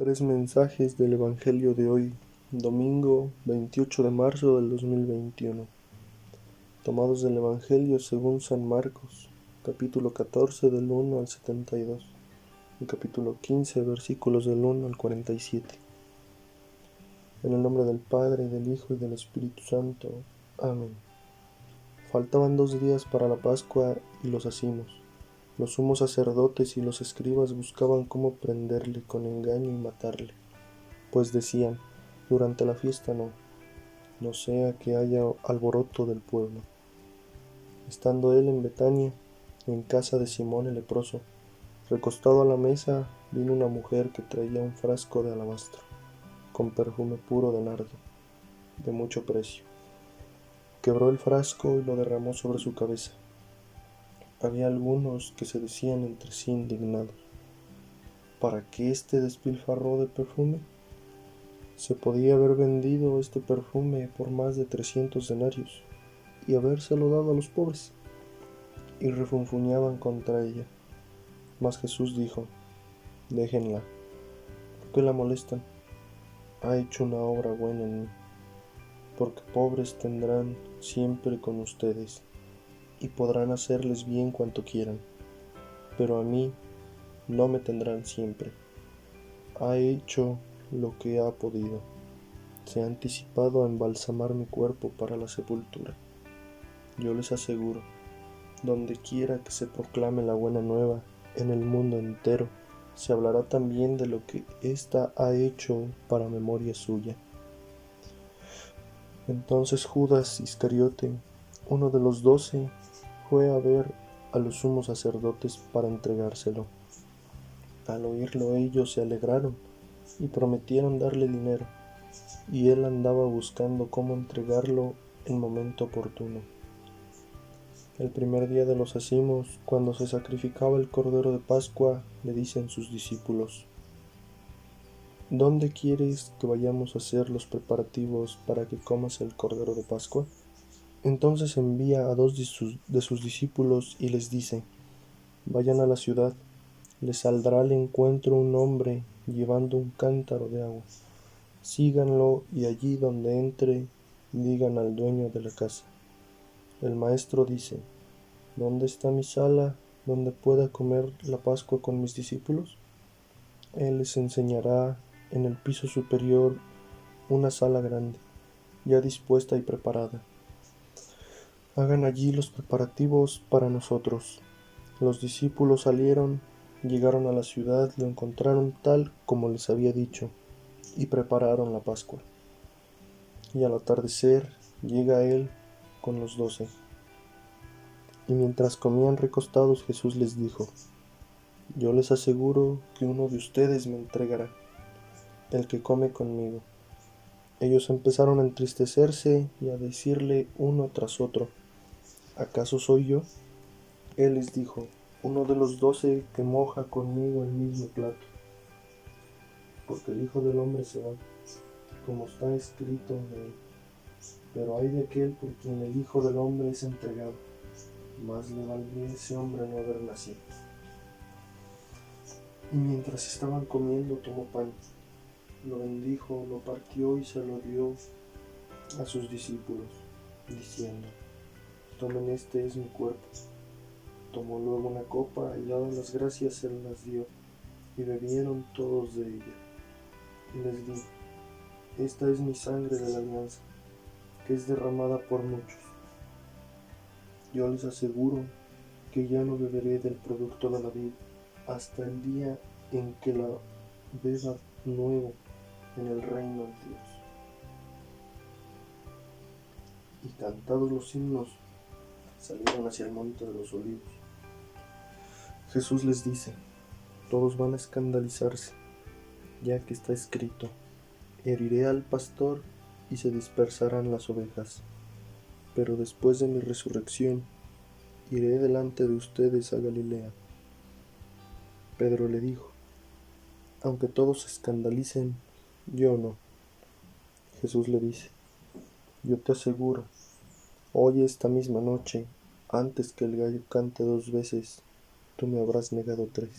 Tres mensajes del Evangelio de hoy, domingo 28 de marzo del 2021, tomados del Evangelio según San Marcos, capítulo 14 del 1 al 72, y capítulo 15 versículos del 1 al 47. En el nombre del Padre, del Hijo y del Espíritu Santo. Amén. Faltaban 2 días para la Pascua y los acimos. Los sumos sacerdotes y los escribas buscaban cómo prenderle con engaño y matarle, pues decían: durante la fiesta no sea que haya alboroto del pueblo. Estando él en Betania, en casa de Simón el leproso, recostado a la mesa, vino una mujer que traía un frasco de alabastro, con perfume puro de nardo, de mucho precio. Quebró el frasco y lo derramó sobre su cabeza. Había algunos que se decían entre sí indignados: ¿para qué este despilfarro de perfume? Se podía haber vendido este perfume por más de 300 denarios y habérselo dado a los pobres. Y refunfuñaban contra ella. Mas Jesús dijo: déjenla, ¿por qué la molestan? Ha hecho una obra buena en mí, porque pobres tendrán siempre con ustedes, y podrán hacerles bien cuanto quieran, pero a mí no me tendrán siempre. Ha hecho lo que ha podido. Se ha anticipado a embalsamar mi cuerpo para la sepultura. Yo les aseguro, donde quiera que se proclame la buena nueva, en el mundo entero, se hablará también de lo que ésta ha hecho para memoria suya. Entonces Judas Iscariote, uno de los 12, fue a ver a los sumos sacerdotes para entregárselo. Al oírlo ellos se alegraron y prometieron darle dinero, y él andaba buscando cómo entregarlo en momento oportuno. El primer día de los acimos, cuando se sacrificaba el cordero de Pascua, le dicen sus discípulos: ¿dónde quieres que vayamos a hacer los preparativos para que comas el cordero de Pascua? Entonces envía a 2 de sus discípulos y les dice: vayan a la ciudad, les saldrá al encuentro un hombre llevando un cántaro de agua. Síganlo y allí donde entre, digan al dueño de la casa: el maestro dice: ¿dónde está mi sala donde pueda comer la Pascua con mis discípulos? Él les enseñará en el piso superior una sala grande, ya dispuesta y preparada. Hagan allí los preparativos para nosotros. Los discípulos salieron, llegaron a la ciudad, lo encontraron tal como les había dicho, y prepararon la Pascua. Y al atardecer llega él con los 12. Y mientras comían recostados, Jesús les dijo: yo les aseguro que uno de ustedes me entregará, el que come conmigo. Ellos empezaron a entristecerse y a decirle uno tras otro: ¿acaso soy yo? Él les dijo: uno de los 12 que moja conmigo el mismo plato. Porque el Hijo del Hombre se va, como está escrito de él. Pero ay de aquel por quien el Hijo del Hombre es entregado. Más le valdría a ese hombre no haber nacido. Y mientras estaban comiendo, tomó pan, lo bendijo, lo partió y se lo dio a sus discípulos, diciendo: tomen, este es mi cuerpo. Tomó luego una copa y, dadas las gracias, se las dio, y bebieron todos de ella. Y les dijo: esta es mi sangre de la alianza, que es derramada por muchos. Yo les aseguro que ya no beberé del producto de la vid hasta el día en que la beba nuevo en el reino de Dios. Y cantados los himnos, salieron hacia el monte de los olivos. Jesús les dice: todos van a escandalizarse, ya que está escrito: heriré al pastor y se dispersarán las ovejas. Pero después de mi resurrección, iré delante de ustedes a Galilea. Pedro le dijo: aunque todos se escandalicen, yo no. Jesús le dice: yo te aseguro, hoy esta misma noche, antes que el gallo cante 2 veces, tú me habrás negado 3.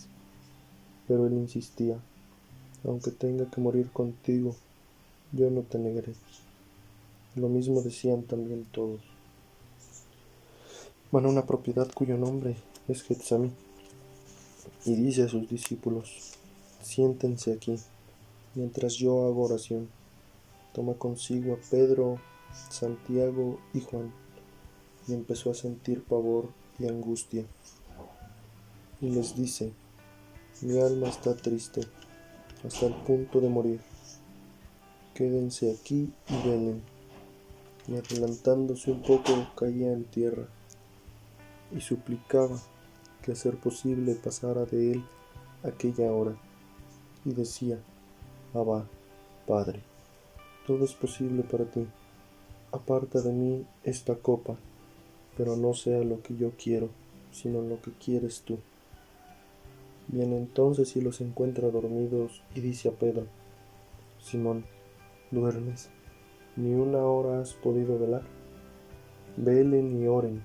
Pero él insistía: aunque tenga que morir contigo, yo no te negaré. Lo mismo decían también todos. Van a una propiedad cuyo nombre es Getsemaní, y dice a sus discípulos: siéntense aquí, mientras yo hago oración. Toma consigo a Pedro, Santiago y Juan, y empezó a sentir pavor y angustia. Y les dice: mi alma está triste, hasta el punto de morir. Quédense aquí y velen. Y adelantándose un poco, caía en tierra, y suplicaba que a ser posible pasara de él aquella hora, y decía: Abba, Padre, todo es posible para ti. Aparta de mí esta copa, pero no sea lo que yo quiero, sino lo que quieres tú. Viene entonces y los encuentra dormidos, y dice a Pedro: Simón, ¿duermes? ¿Ni una hora has podido velar? Velen y oren,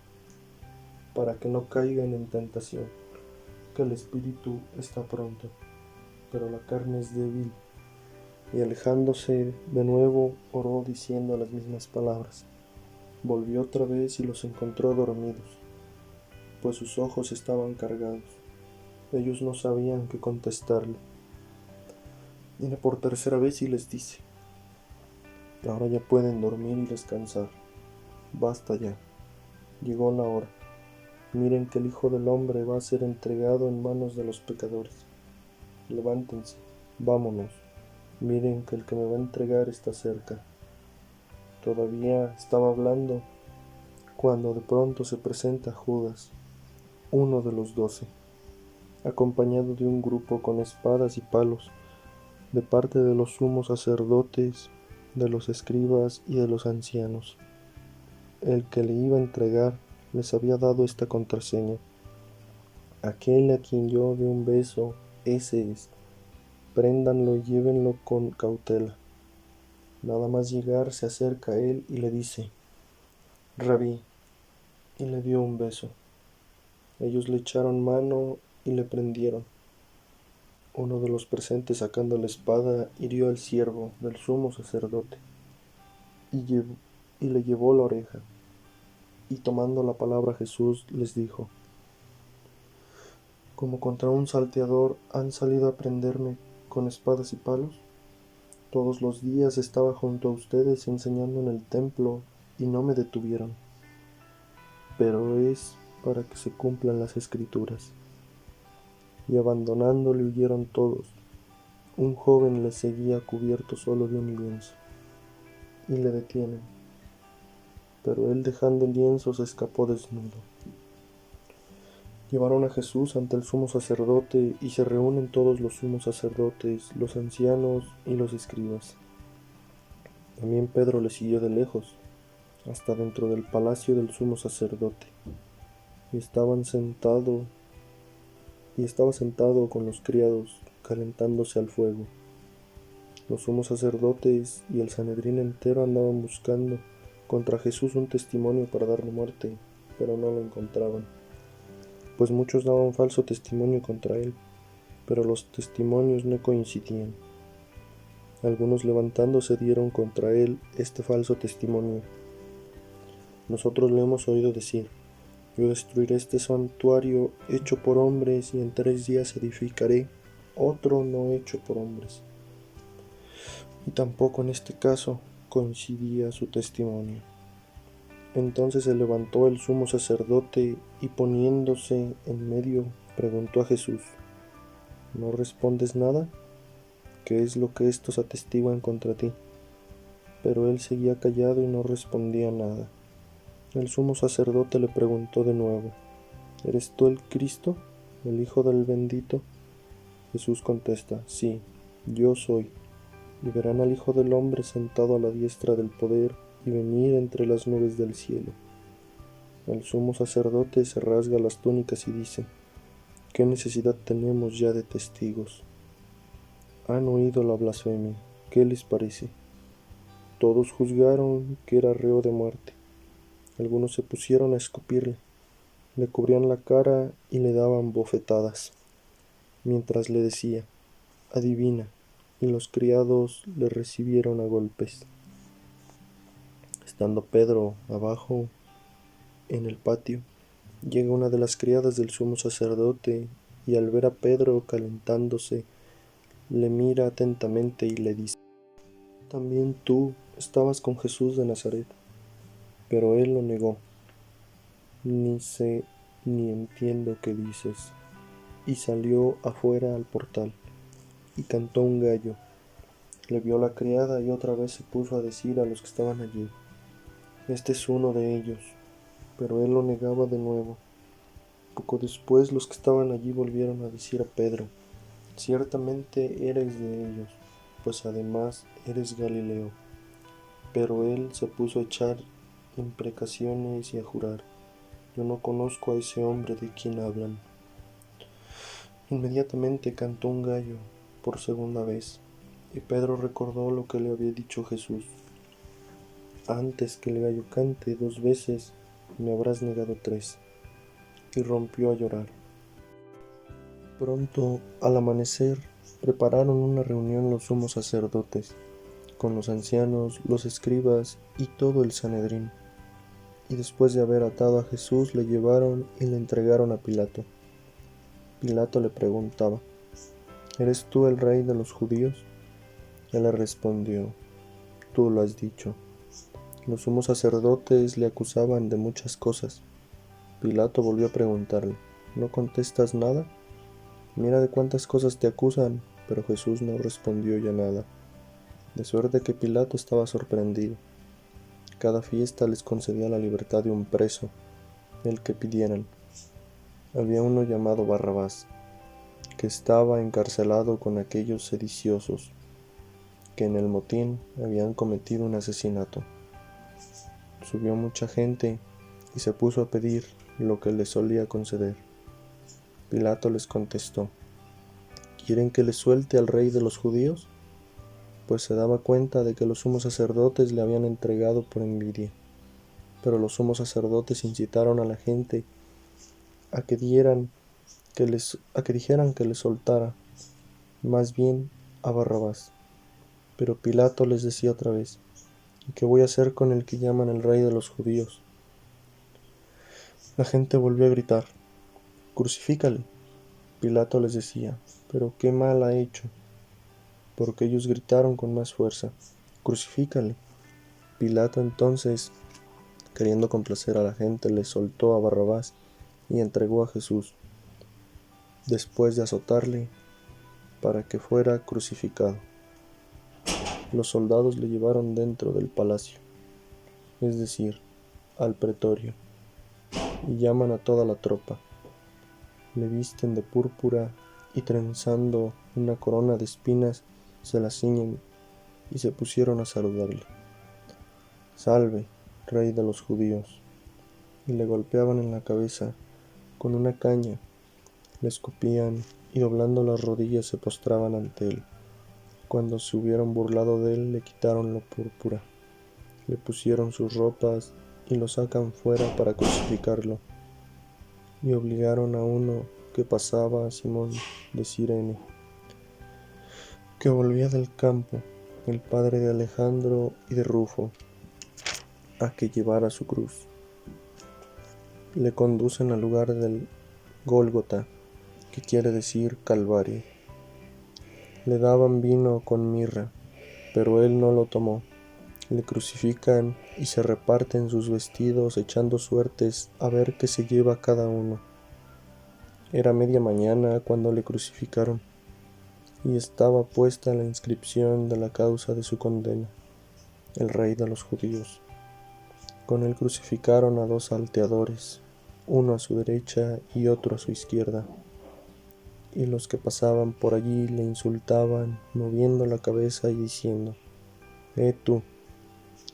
para que no caigan en tentación, que el espíritu está pronto, pero la carne es débil. Y alejándose de nuevo, oró diciendo las mismas palabras. Volvió otra vez y los encontró dormidos, pues sus ojos estaban cargados. Ellos no sabían qué contestarle. Viene por tercera vez y les dice: ahora ya pueden dormir y descansar. Basta ya, llegó la hora. Miren que el Hijo del Hombre va a ser entregado en manos de los pecadores. Levántense, vámonos. Miren que el que me va a entregar está cerca. Todavía estaba hablando cuando de pronto se presenta Judas, uno de los 12, acompañado de un grupo con espadas y palos, de parte de los sumos sacerdotes, de los escribas y de los ancianos. El que le iba a entregar les había dado esta contraseña: aquel a quien yo dé un beso, ese es. Préndanlo y llévenlo con cautela. Nada más llegar se acerca a él y le dice: Rabí, y le dio un beso. Ellos le echaron mano y le prendieron. Uno de los presentes, sacando la espada, hirió al siervo del sumo sacerdote y le llevó la oreja. Y tomando la palabra Jesús les dijo: como contra un salteador han salido a prenderme con espadas y palos. Todos los días estaba junto a ustedes enseñando en el templo y no me detuvieron. Pero es para que se cumplan las escrituras. Y abandonándole huyeron todos. Un joven le seguía cubierto solo de un lienzo, y le detienen. Pero él, dejando el lienzo, se escapó desnudo. Llevaron a Jesús ante el sumo sacerdote, y se reúnen todos los sumos sacerdotes, los ancianos y los escribas. También Pedro le siguió de lejos, hasta dentro del palacio del sumo sacerdote, y estaba sentado con los criados, calentándose al fuego. Los sumos sacerdotes y el Sanedrín entero andaban buscando contra Jesús un testimonio para darle muerte, pero no lo encontraban, pues muchos daban falso testimonio contra él, pero los testimonios no coincidían. Algunos levantándose dieron contra él este falso testimonio: nosotros le hemos oído decir: yo destruiré este santuario hecho por hombres, y en 3 días edificaré otro no hecho por hombres. Y tampoco en este caso coincidía su testimonio. Entonces se levantó el sumo sacerdote y, poniéndose en medio, preguntó a Jesús: ¿no respondes nada? ¿Qué es lo que estos atestiguan contra ti? Pero él seguía callado y no respondía nada. El sumo sacerdote le preguntó de nuevo: ¿eres tú el Cristo, el Hijo del Bendito? Jesús contesta: sí, yo soy. Y verán al Hijo del Hombre sentado a la diestra del poder y venir entre las nubes del cielo. El sumo sacerdote se rasga las túnicas y dice: ¿qué necesidad tenemos ya de testigos? Han oído la blasfemia. ¿Qué les parece? Todos juzgaron que era reo de muerte. Algunos se pusieron a escupirle, le cubrían la cara y le daban bofetadas, mientras le decía: adivina, y los criados le recibieron a golpes. Estando Pedro abajo en el patio, llega una de las criadas del sumo sacerdote y al ver a Pedro calentándose, le mira atentamente y le dice: «También tú estabas con Jesús de Nazaret». Pero él lo negó: «Ni sé ni entiendo qué dices». Y salió afuera al portal, y cantó un gallo. Le vio la criada y otra vez se puso a decir a los que estaban allí: «Este es uno de ellos». Pero él lo negaba de nuevo. Poco después los que estaban allí volvieron a decir a Pedro: «Ciertamente eres de ellos, pues además eres Galileo». Pero él se puso a echar imprecaciones y a jurar: «Yo no conozco a ese hombre de quien hablan». Inmediatamente cantó un gallo por segunda vez, y Pedro recordó lo que le había dicho Jesús: «Antes que el gallo cante 2 veces, me habrás negado 3». Y rompió a llorar. Pronto, al amanecer, prepararon una reunión los sumos sacerdotes, con los ancianos, los escribas y todo el Sanedrín. Y después de haber atado a Jesús, le llevaron y le entregaron a Pilato. Pilato le preguntaba: «¿Eres tú el rey de los judíos?». Él le respondió: «Tú lo has dicho». Los sumos sacerdotes le acusaban de muchas cosas. Pilato volvió a preguntarle: «¿No contestas nada? Mira de cuántas cosas te acusan». Pero Jesús no respondió ya nada, de suerte que Pilato estaba sorprendido. Cada fiesta les concedía la libertad de un preso, el que pidieran. Había uno llamado Barrabás, que estaba encarcelado con aquellos sediciosos, que en el motín habían cometido un asesinato. Subió mucha gente y se puso a pedir lo que les solía conceder. Pilato les contestó: «¿Quieren que les suelte al rey de los judíos?». Pues se daba cuenta de que los sumos sacerdotes le habían entregado por envidia. Pero los sumos sacerdotes incitaron a la gente a que dijeran que les soltara, más bien a Barrabás. Pero Pilato les decía otra vez: «¿Y qué voy a hacer con el que llaman el rey de los judíos?». La gente volvió a gritar: «Crucifícale». Pilato les decía: «¿Pero qué mal ha hecho?». Porque ellos gritaron con más fuerza: «Crucifícale». Pilato entonces, queriendo complacer a la gente, le soltó a Barrabás y entregó a Jesús, después de azotarle, para que fuera crucificado. Los soldados le llevaron dentro del palacio, es decir, al pretorio, y llaman a toda la tropa. Le visten de púrpura y trenzando una corona de espinas se la ciñen y se pusieron a saludarle: «Salve, rey de los judíos». Y le golpeaban en la cabeza con una caña, le escupían y doblando las rodillas se postraban ante él. Cuando se hubieron burlado de él, le quitaron la púrpura, le pusieron sus ropas y lo sacan fuera para crucificarlo. Y obligaron a uno que pasaba, a Simón de Cirene, que volvía del campo, el padre de Alejandro y de Rufo, a que llevara su cruz. Le conducen al lugar del Gólgota, que quiere decir Calvario. Le daban vino con mirra, pero él no lo tomó. Le crucifican y se reparten sus vestidos echando suertes a ver qué se lleva cada uno. Era media mañana cuando le crucificaron, y estaba puesta la inscripción de la causa de su condena: el rey de los judíos. Con él crucificaron a 2 salteadores, uno a su derecha y otro a su izquierda. Y los que pasaban por allí le insultaban, moviendo la cabeza y diciendo: tú,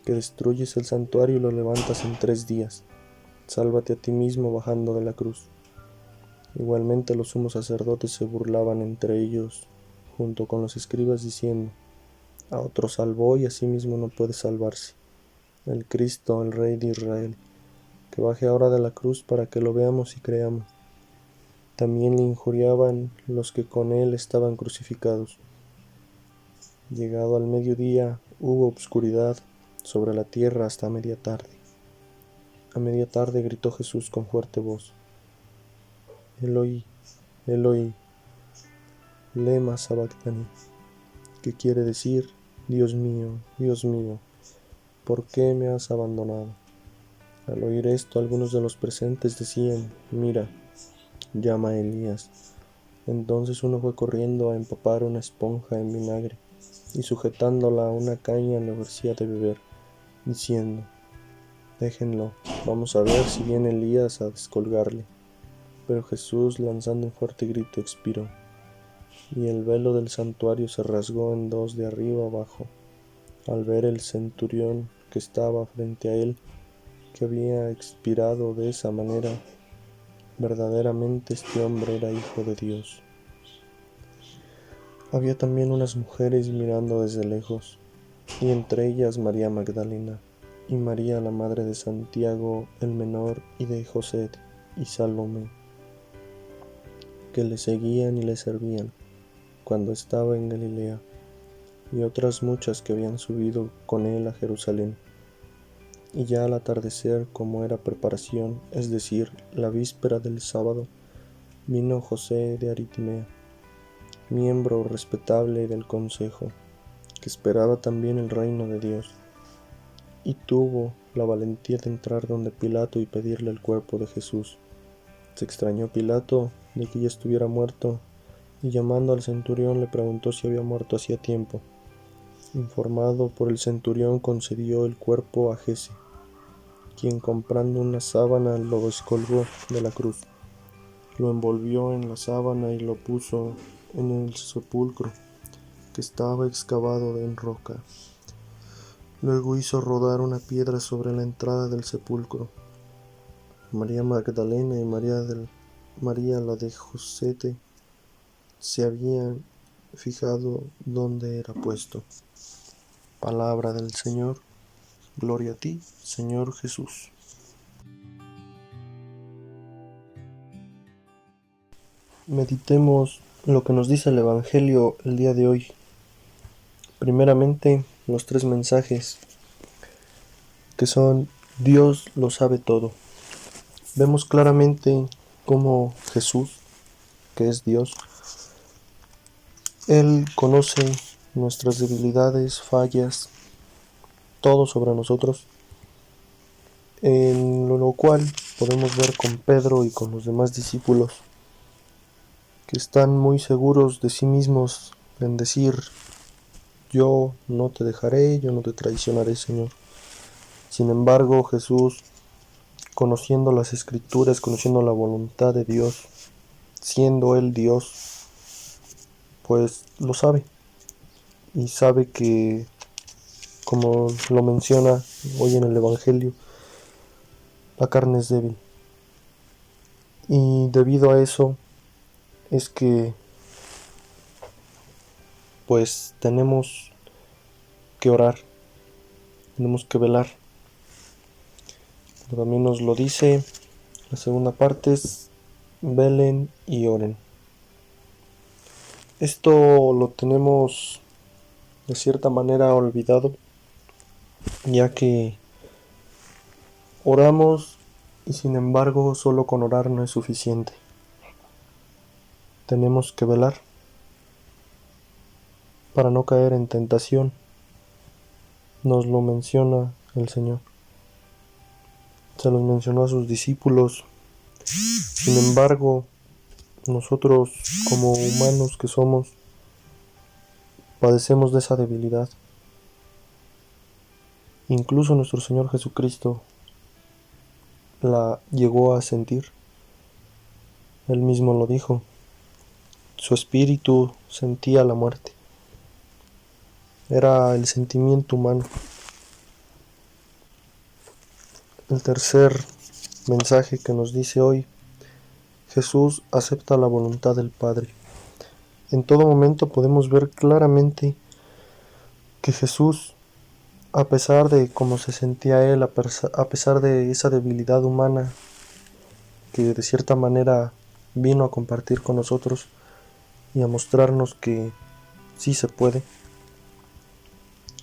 que destruyes el santuario y lo levantas en 3 días, sálvate a ti mismo bajando de la cruz». Igualmente los sumos sacerdotes se burlaban entre ellos, junto con los escribas, diciendo: «A otro salvó y a sí mismo no puede salvarse. El Cristo, el Rey de Israel, que baje ahora de la cruz para que lo veamos y creamos». También le injuriaban los que con él estaban crucificados. Llegado al mediodía, hubo obscuridad sobre la tierra hasta media tarde. A media tarde gritó Jesús con fuerte voz: Eloi, Eloi, lema sabactani, que quiere decir: Dios mío, ¿por qué me has abandonado? Al oír esto, algunos de los presentes decían: Mira, llama a Elías. Entonces uno fue corriendo a empapar una esponja en vinagre y sujetándola a una caña le ofrecía de beber, diciendo: Déjenlo, vamos a ver si viene Elías a descolgarle. Pero Jesús, lanzando un fuerte grito, expiró, y el velo del santuario se rasgó en dos de arriba abajo. Al ver el centurión que estaba frente a él, que había expirado de esa manera, verdaderamente este hombre era hijo de Dios. Había también unas mujeres mirando desde lejos, y entre ellas María Magdalena, y María la madre de Santiago el menor y de José y Salomé, que le seguían y le servían cuando estaba en Galilea, y otras muchas que habían subido con él a Jerusalén. Y ya al atardecer, como era preparación, es decir, la víspera del sábado, vino José de Arimatea, miembro respetable del consejo, que esperaba también el reino de Dios, y tuvo la valentía de entrar donde Pilato y pedirle el cuerpo de Jesús. Se extrañó Pilato de que ya estuviera muerto, y llamando al centurión le preguntó si había muerto hacía tiempo. Informado por el centurión, concedió el cuerpo a Gese, quien comprando una sábana lo descolgó de la cruz, lo envolvió en la sábana y lo puso en el sepulcro, que estaba excavado en roca. Luego hizo rodar una piedra sobre la entrada del sepulcro. María Magdalena y María la de José se habían fijado dónde era puesto. Palabra del Señor. Gloria a ti, Señor Jesús. Meditemos lo que nos dice el Evangelio el día de hoy. Primeramente, los tres mensajes, que son: Dios lo sabe todo. Vemos claramente cómo Jesús, que es Dios, Él conoce nuestras debilidades, fallas, todo sobre nosotros, en lo cual podemos ver con Pedro y con los demás discípulos, que están muy seguros de sí mismos en decir: yo no te dejaré, yo no te traicionaré, Señor. Sin embargo, Jesús, conociendo las Escrituras, conociendo la voluntad de Dios, siendo Él Dios, pues lo sabe. Y sabe que, como lo menciona hoy en el Evangelio, la carne es débil. Y debido a eso es que pues tenemos que orar, tenemos que velar. Pero también nos lo dice la segunda parte, es: velen y oren. Esto lo tenemos de cierta manera olvidado, ya que oramos y sin embargo solo con orar no es suficiente. Tenemos que velar para no caer en tentación. Nos lo menciona el Señor. Se los mencionó a sus discípulos. Sin embargo, nosotros, como humanos que somos, padecemos de esa debilidad. Incluso nuestro Señor Jesucristo la llegó a sentir. Él mismo lo dijo. Su espíritu sentía la muerte. Era el sentimiento humano. El tercer mensaje que nos dice hoy: Jesús acepta la voluntad del Padre. En todo momento podemos ver claramente que Jesús, a pesar de cómo se sentía Él, a pesar de esa debilidad humana que de cierta manera vino a compartir con nosotros y a mostrarnos que sí se puede,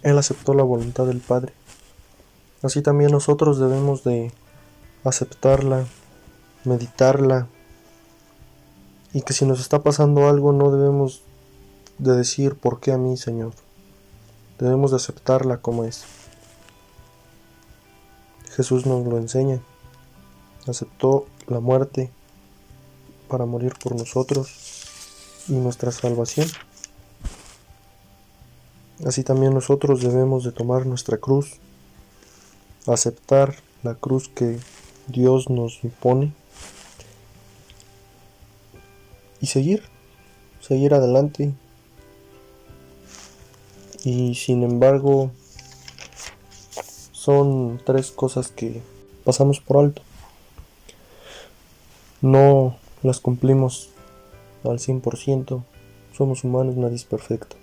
Él aceptó la voluntad del Padre. Así también nosotros debemos de aceptarla, meditarla, y que si nos está pasando algo no debemos de decir ¿por qué a mí, Señor? Debemos de aceptarla como es. Jesús nos lo enseña. Aceptó la muerte para morir por nosotros y nuestra salvación. Así también nosotros debemos de tomar nuestra cruz, aceptar la cruz que Dios nos impone y seguir adelante. Y sin embargo, son 3 cosas que pasamos por alto. No las cumplimos al 100%. Somos humanos, nadie es perfecto.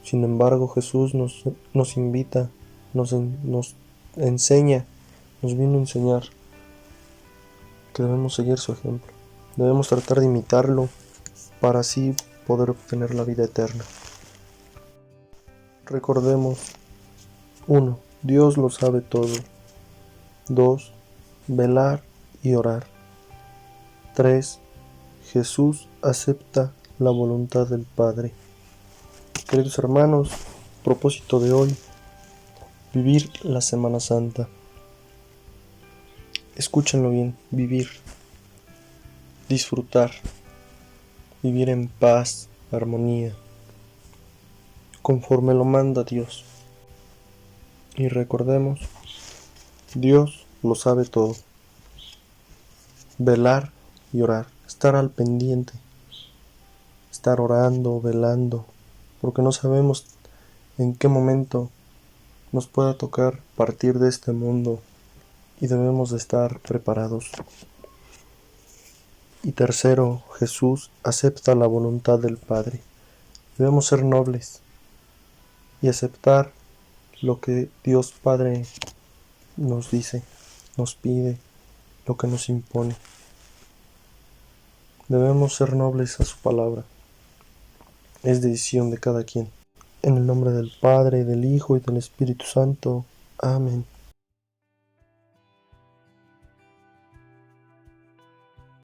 Sin embargo, Jesús nos invita, nos enseña, nos vino a enseñar que debemos seguir su ejemplo. Debemos tratar de imitarlo para así poder obtener la vida eterna. Recordemos: 1. Dios lo sabe todo. 2. Velar y orar. 3. Jesús acepta la voluntad del Padre. Queridos hermanos, propósito de hoy: vivir la Semana Santa. Escúchenlo bien: vivir, disfrutar, vivir en paz, armonía, conforme lo manda Dios. Y recordemos: Dios lo sabe todo. Velar y orar, estar al pendiente, estar orando, velando, porque no sabemos en qué momento nos pueda tocar partir de este mundo y debemos de estar preparados. Y tercero, Jesús acepta la voluntad del Padre. Debemos ser nobles y aceptar lo que Dios Padre nos dice, nos pide, lo que nos impone. Debemos ser nobles a su palabra. Es decisión de cada quien. En el nombre del Padre, del Hijo y del Espíritu Santo. Amén.